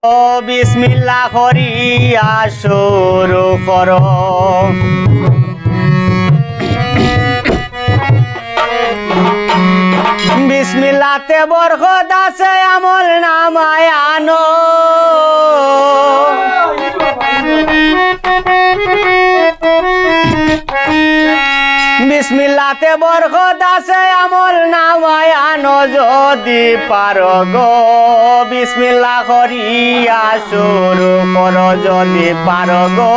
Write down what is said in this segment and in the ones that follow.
ও বিসমিল্লাহ করিয়া শুরু করো। বিসমিল্লাতে বরকত আছে, আমল নামায় আনো। বিসমিল্লাতে বরকত আছে, আমল নামায় আনো যদি পারো গো। বিসমিল্লাহ করিয়া শুরু করো যদি পারো গো।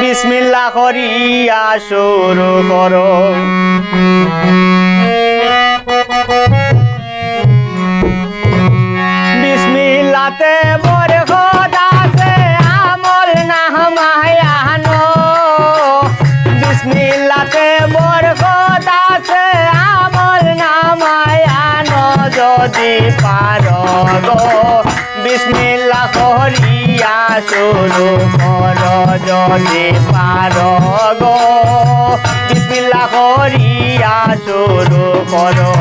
বিসমিল্লাহ করিয়া শুরু করো। বিসমিল্লাতে বরকত আছে, আমল নামায় আনো। বিসমিল্লাতে বরকত আছে, আমল নামায় আনো যদি পারো গো। বিসমিল্লাহ করিয়া শুরু করো যদি পারো গো। বিসমিল্লাহ করিয়া শুরু করো।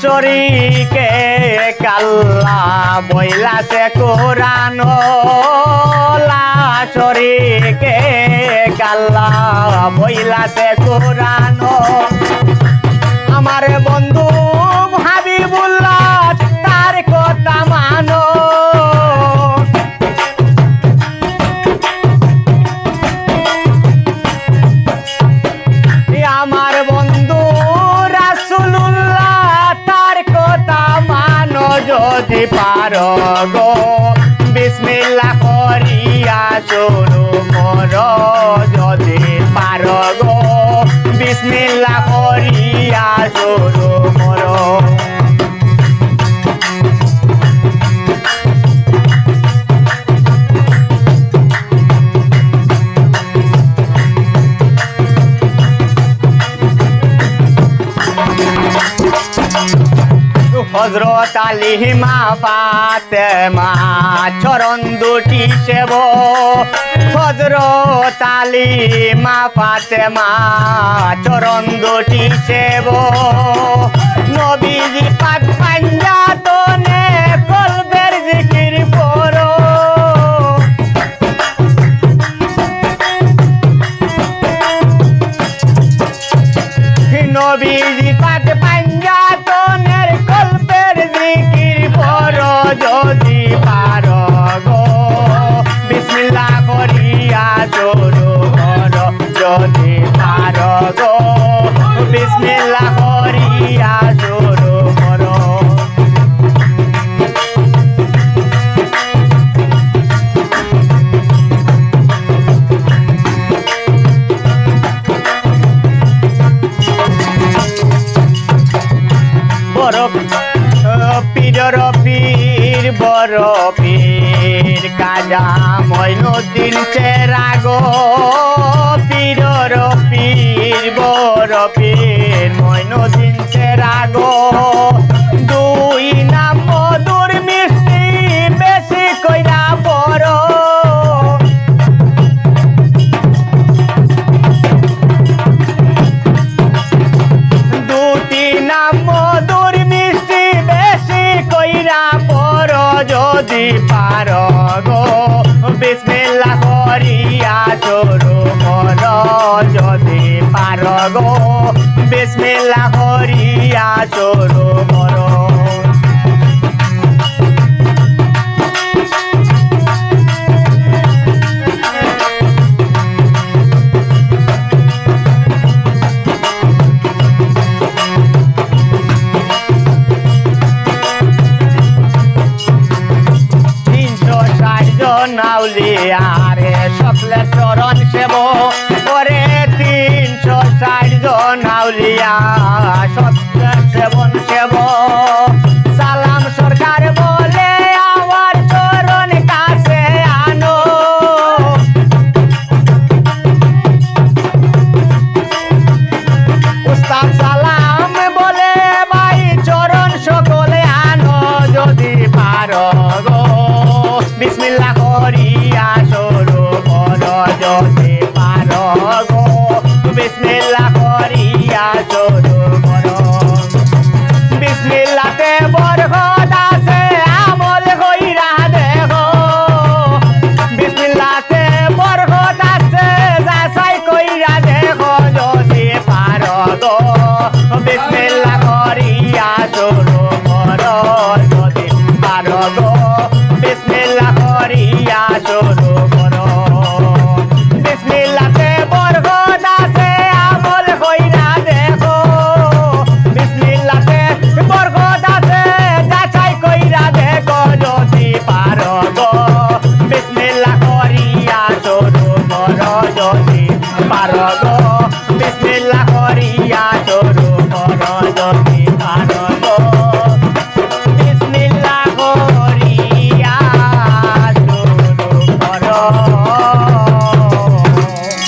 শরীকে কাল্লা বইলাছে কোরআন। লা শরীকে কাল্লা বইলাছে কোরআন। আমার বন্ধু হাবিবুল্লাহ তার কথা মানো। আমার বন্ধু রাসূলুল্লাহ তার কথা মানো যদি পারো গো। বিসমিল্লাহ করিয়া শুরু করো যদি পারো গো। বিসমিল্লাহ করিয়া শুরু করো। হযরত আলী মা ফাতেমা চরণ দুটি সেব। হযরত আলী মা ফাতেমা চরণ দুটি সেব। নবীজি পাক পাঞ্জাতনে কলবের জিকির করো। নবীজি পাক পাঞ্জাতনের কলবের জিকির করো যদি পারো গো। বিসমিল্লাহ করিয়া শুরু করো যদি পারো গো। বিসমিল্লাহ করিয়া শুরু করো। পীর বড় পীর কাজা মঈনুদ্দিন চেরাগো। পীর বড় পীর মঈনুদ্দিন চেরাগো। দুই নাম মধুর মিষ্টি বেশি কইরা বড়। দুটি নাম মধুর মিষ্টি বেশি কইরা পড়ো যদি পারো গো। বিসমিল্লাহ করিয়া শুরু করো যদি পারো গো। বিসমিল্লাহ করিয়া শুরু করো। নাউলিয়ারে সকলে চরণ সেব করে। 360 জন আউলিয়া সকলে সেবন সেব। সালাম সরকার বলে আমার চরণ কাছে আনো। পারো গো